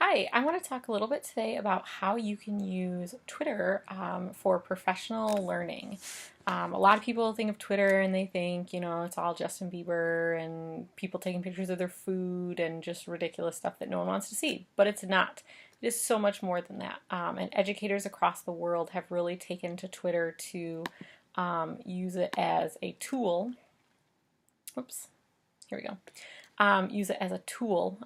Hi, I want to talk a little bit today about how you can use Twitter for professional learning. A lot of people think of Twitter and they think, it's all Justin Bieber and people taking pictures of their food and just ridiculous stuff that no one wants to see. But it's not. It is so much more than that. And educators across the world have really taken to Twitter to use it as a tool. Oops, here we go. Use it as a tool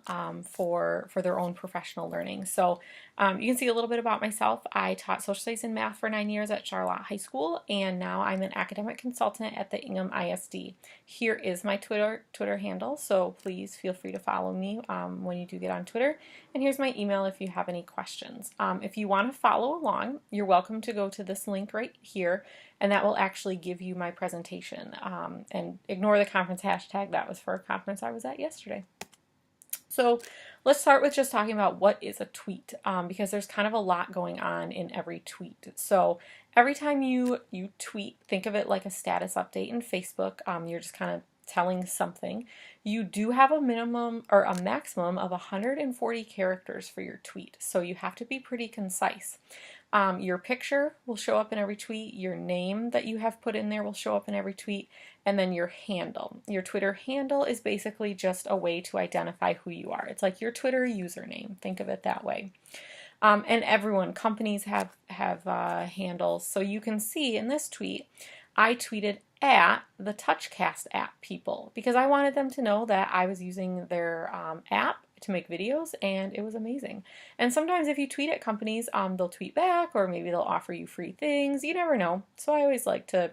for their own professional learning. So you can see a little bit about myself. I taught social studies and math for 9 years at Charlotte High School, and now I'm an academic consultant at the Ingham ISD. Here is my Twitter handle, so please feel free to follow me when you do get on Twitter. And here's my email if you have any questions. If you want to follow along, you're welcome to go to this link right here, and that will actually give you my presentation. And ignore the conference hashtag. That was for a conference I was at yesterday. So let's start with just talking about what is a tweet, because there's kind of a lot going on in every tweet. So every time you tweet, think of it like a status update in Facebook. You're just kind of telling something. You do have a minimum or a maximum of 140 characters for your tweet, so you have to be pretty concise. Your picture will show up in every tweet, your name that you have put in there will show up in every tweet, and then your handle. Your Twitter handle is basically just a way to identify who you are. It's like your Twitter username. Think of it that way. And companies have handles. So you can see in this tweet, I tweeted at the TouchCast app people because I wanted them to know that I was using their app to make videos, and it was amazing. And sometimes if you tweet at companies, they'll tweet back, or maybe they'll offer you free things. You never know. So I always like to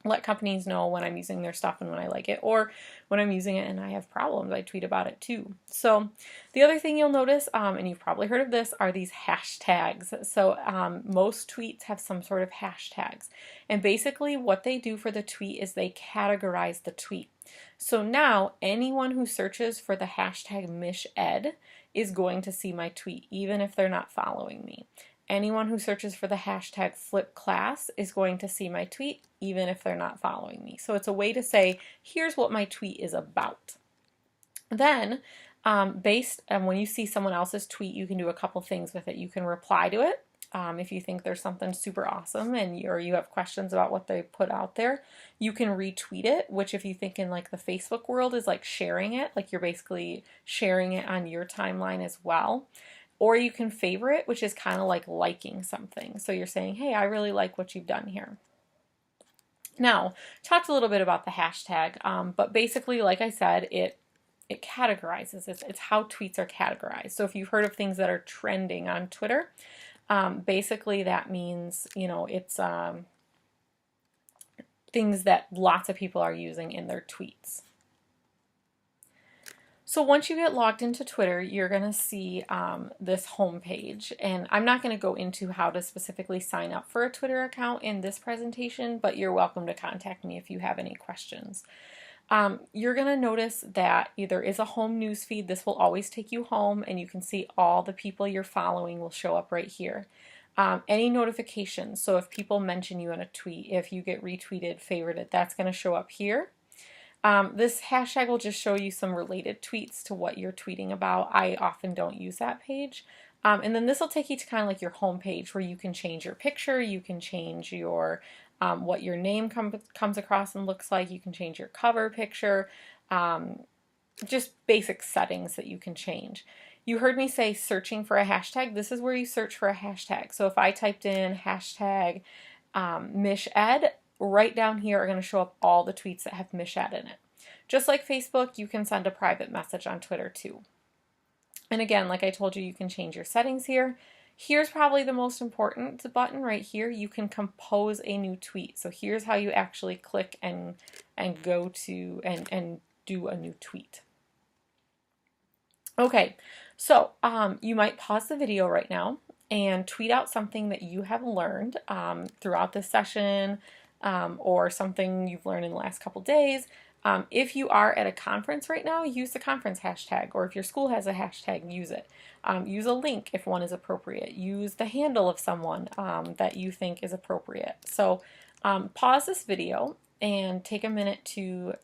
let companies know when I'm using their stuff and when I like it, or when I'm using it and I have problems, I tweet about it too. So the other thing you'll notice, and you've probably heard of this, are these hashtags. So most tweets have some sort of hashtags. And basically what they do for the tweet is they categorize the tweet. So now anyone who searches for the hashtag MishEd is going to see my tweet, even if they're not following me. Anyone who searches for the hashtag FlipClass is going to see my tweet, even if they're not following me. So it's a way to say, here's what my tweet is about. Then, based on when you see someone else's tweet, you can do a couple things with it. You can reply to it if you think there's something super awesome or you have questions about what they put out there. You can retweet it, which if you think in like the Facebook world is like sharing it, like you're basically sharing it on your timeline as well. Or you can favorite, which is kind of like liking something. So you're saying, hey, I really like what you've done here. Now, talked a little bit about the hashtag, but basically, like I said, it categorizes. It's how tweets are categorized. So if you've heard of things that are trending on Twitter, basically that means, it's things that lots of people are using in their tweets. So once you get logged into Twitter, you're going to see this homepage, and I'm not going to go into how to specifically sign up for a Twitter account in this presentation, but you're welcome to contact me if you have any questions. You're going to notice that there is a home news feed. This will always take you home, and you can see all the people you're following will show up right here. Any notifications, so if people mention you in a tweet, if you get retweeted, favorited, that's going to show up here. This hashtag will just show you some related tweets to what you're tweeting about. I often don't use that page. And then this will take you to kind of like your home page where you can change your picture, you can change your what your name comes across and looks like, you can change your cover picture, just basic settings that you can change. You heard me say searching for a hashtag. This is where you search for a hashtag. So if I typed in hashtag MishEd, right down here are going to show up all the tweets that have MishEd in it. Just like Facebook, you can send a private message on Twitter too. And again, like I told you, you can change your settings here. Here's probably the most important button right here. You can compose a new tweet. So here's how you actually click and go to and do a new tweet. Okay, so you might pause the video right now and tweet out something that you have learned throughout this session, or something you've learned in the last couple days. If you are at a conference right now, use the conference hashtag, or if your school has a hashtag, use it. Use a link if one is appropriate. Use the handle of someone that you think is appropriate. So pause this video and take a minute to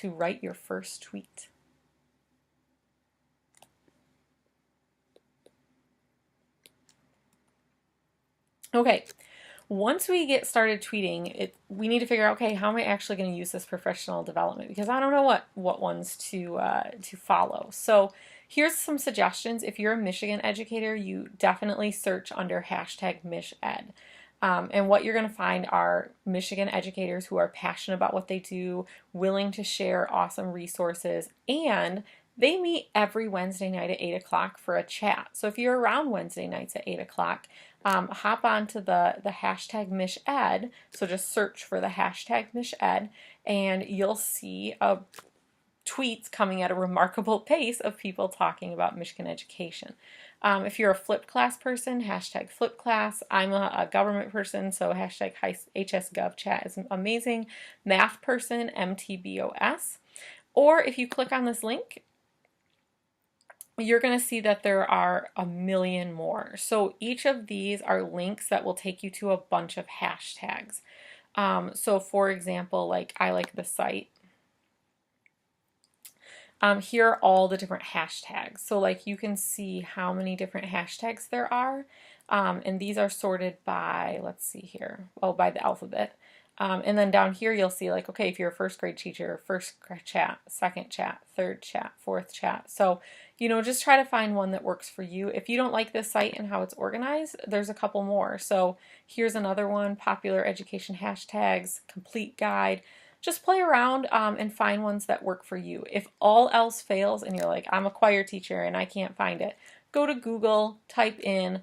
write your first tweet. Okay, once we get started tweeting, we need to figure out, okay, how am I actually going to use this professional development? Because I don't know what ones to follow. So here's some suggestions. If you're a Michigan educator, you definitely search under hashtag MichEd. And what you're going to find are Michigan educators who are passionate about what they do, willing to share awesome resources, and they meet every Wednesday night at 8 o'clock for a chat. So if you're around Wednesday nights at 8 o'clock, hop onto the hashtag MichEd. So just search for the hashtag MichEd, and you'll see tweets coming at a remarkable pace of people talking about Michigan education. If you're a flipped class person, hashtag flipped class. I'm a government person, so hashtag HSGovChat is amazing. Math person, MTBOS. Or if you click on this link, you're going to see that there are a million more. So each of these are links that will take you to a bunch of hashtags. So for example, like I like the site. Here are all the different hashtags. So like you can see how many different hashtags there are. And these are sorted by, let's see here, by the alphabet. And then down here you'll see like, okay, if you're a first grade teacher, first chat, second chat, third chat, fourth chat. So, just try to find one that works for you. If you don't like this site and how it's organized, there's a couple more. So here's another one, popular education hashtags, complete guide. Just play around and find ones that work for you. If all else fails and you're like, I'm a choir teacher and I can't find it, go to Google, type in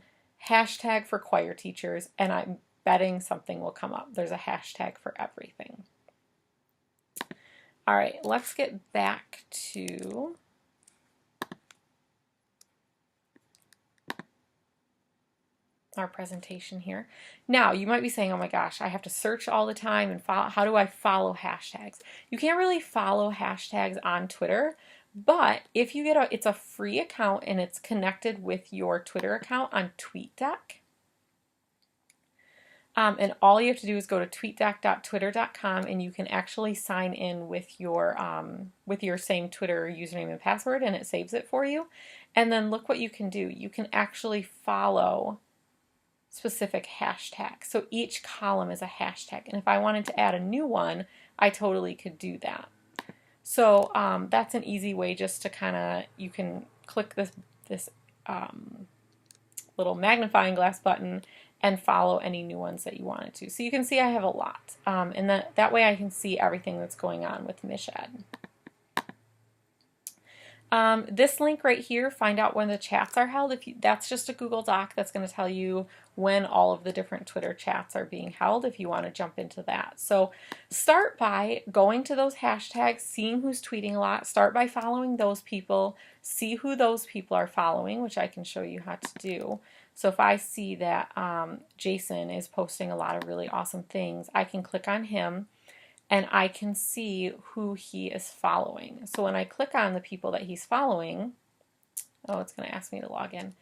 hashtag for choir teachers, and I'm betting something will come up. There's a hashtag for everything. All right, let's get back to our presentation here. Now, you might be saying, oh my gosh, I have to search all the time and follow. How do I follow hashtags? You can't really follow hashtags on Twitter, but if you get it's a free account and it's connected with your Twitter account on TweetDeck. And all you have to do is go to tweetdeck.twitter.com and you can actually sign in with your same Twitter username and password, and it saves it for you. And then look what you can do. You can actually follow specific hashtags. So each column is a hashtag. And if I wanted to add a new one, I totally could do that. So that's an easy way just to you can click this little magnifying glass button and follow any new ones that you wanted to. So you can see I have a lot. And that way I can see everything that's going on with MichEd. This link right here, find out when the chats are held. That's just a Google Doc that's going to tell you when all of the different Twitter chats are being held if you want to jump into that. So start by going to those hashtags, seeing who's tweeting a lot. Start by following those people. See who those people are following, which I can show you how to do. So if I see that Jason is posting a lot of really awesome things, I can click on him and I can see who he is following. So when I click on the people that he's following, it's going to ask me to log in.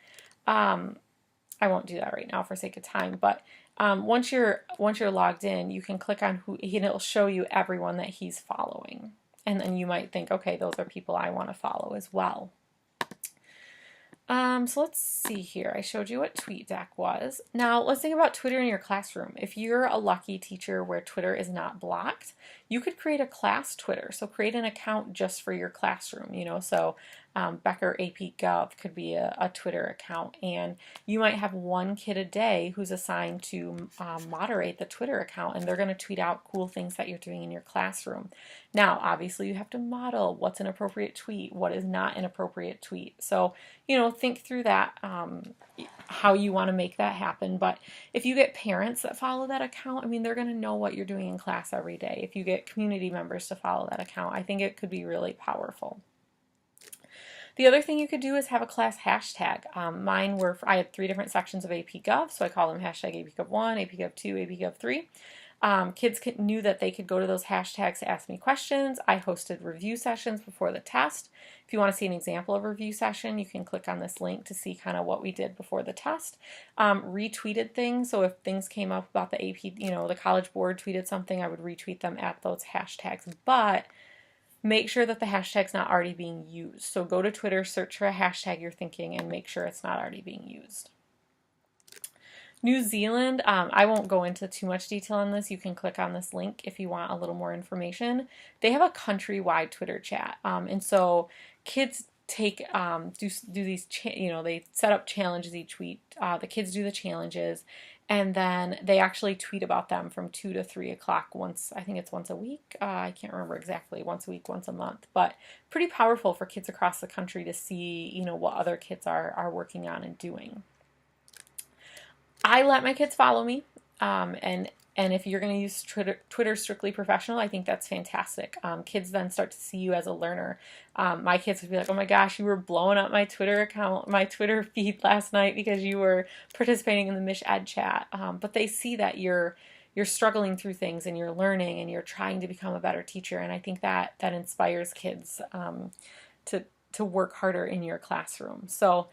I won't do that right now for sake of time, but once you're logged in, you can click on who, and it'll show you everyone that he's following. And then you might think, okay, those are people I want to follow as well. So let's see here. I showed you what TweetDeck was. Now let's think about Twitter in your classroom. If you're a lucky teacher where Twitter is not blocked, you could create a class Twitter. So create an account just for your classroom, so Becker AP Gov could be a Twitter account, and you might have one kid a day who's assigned to moderate the Twitter account, and they're going to tweet out cool things that you're doing in your classroom. Now, obviously, you have to model what's an appropriate tweet, what is not an appropriate tweet. So, think through that, how you want to make that happen. But if you get parents that follow that account, they're going to know what you're doing in class every day. If you get community members to follow that account, I think it could be really powerful. The other thing you could do is have a class hashtag. I had 3 different sections of AP Gov, so I call them hashtag AP Gov 1, AP Gov 2, AP Gov 3. Kids knew that they could go to those hashtags to ask me questions. I hosted review sessions before the test. If you want to see an example of a review session, you can click on this link to see kind of what we did before the test. Retweeted things, so if things came up about the AP, the College Board tweeted something, I would retweet them at those hashtags. But make sure that the hashtag's not already being used. So go to Twitter, search for a hashtag you're thinking, and make sure it's not already being used. New Zealand, I won't go into too much detail on this. You can click on this link if you want a little more information. They have a countrywide Twitter chat, and so kids take do these they set up challenges each week. The kids do the challenges, and then they actually tweet about them from 2 to 3 o'clock once. I think it's once a week. I can't remember exactly. Once a week, once a month, but pretty powerful for kids across the country to see what other kids are working on and doing. I let my kids follow me, and if you're going to use Twitter strictly professional, I think that's fantastic. Kids then start to see you as a learner. My kids would be like, "Oh my gosh, you were blowing up my Twitter account, my Twitter feed last night because you were participating in the Mish Ed chat." But they see that you're struggling through things and you're learning and you're trying to become a better teacher, and I think that inspires kids to work harder in your classroom. So,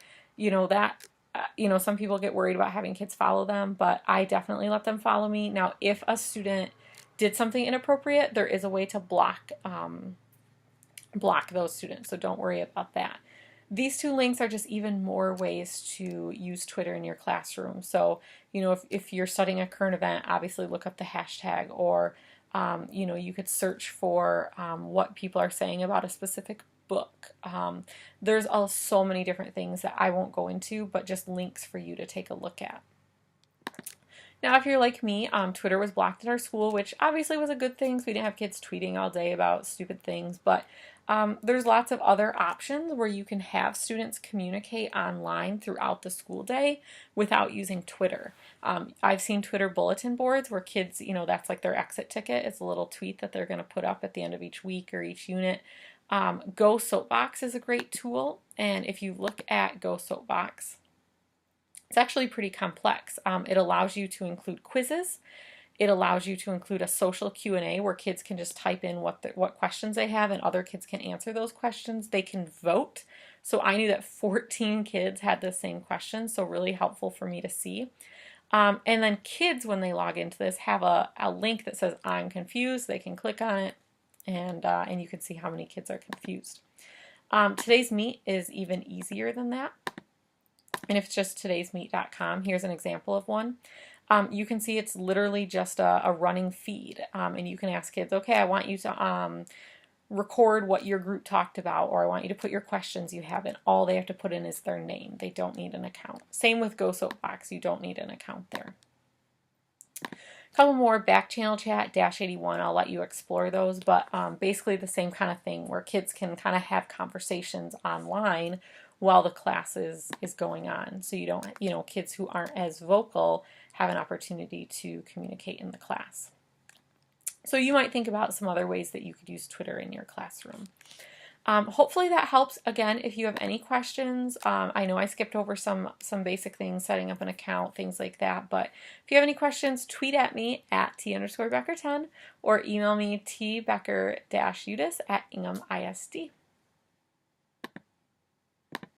some people get worried about having kids follow them, but I definitely let them follow me. Now, if a student did something inappropriate, there is a way to block those students, so don't worry about that. These two links are just even more ways to use Twitter in your classroom. So, if you're studying a current event, obviously look up the hashtag, or, you could search for what people are saying about a specific book. There's so many different things that I won't go into, but just links for you to take a look at. Now, if you're like me, Twitter was blocked at our school, which obviously was a good thing, so we didn't have kids tweeting all day about stupid things, but there's lots of other options where you can have students communicate online throughout the school day without using Twitter. I've seen Twitter bulletin boards where kids, that's like their exit ticket. It's a little tweet that they're going to put up at the end of each week or each unit. Go Soapbox is a great tool, and if you look at Go Soapbox, it's actually pretty complex. It allows you to include quizzes. It allows you to include a social Q&A where kids can just type in what questions they have and other kids can answer those questions. They can vote. So I knew that 14 kids had the same question, so really helpful for me to see. And then kids, when they log into this, have a link that says I'm confused. They can click on it, and you can see how many kids are confused. Today's Meet is even easier than that. And if it's just todaysmeet.com, here's an example of one. You can see it's literally just a running feed. And you can ask kids, okay, I want you to record what your group talked about, or I want you to put your questions you have in. All they have to put in is their name. They don't need an account. Same with Go Soapbox. You don't need an account there. A couple more, back channel chat, -81. I'll let you explore those, but basically the same kind of thing where kids can kind of have conversations online while the class is going on. So you don't, kids who aren't as vocal have an opportunity to communicate in the class. So you might think about some other ways that you could use Twitter in your classroom. Hopefully that helps. Again, if you have any questions, I know I skipped over some basic things, setting up an account, things like that, but if you have any questions, tweet at me at @T_Becker10 or email me tbecker-utess@inghamISD.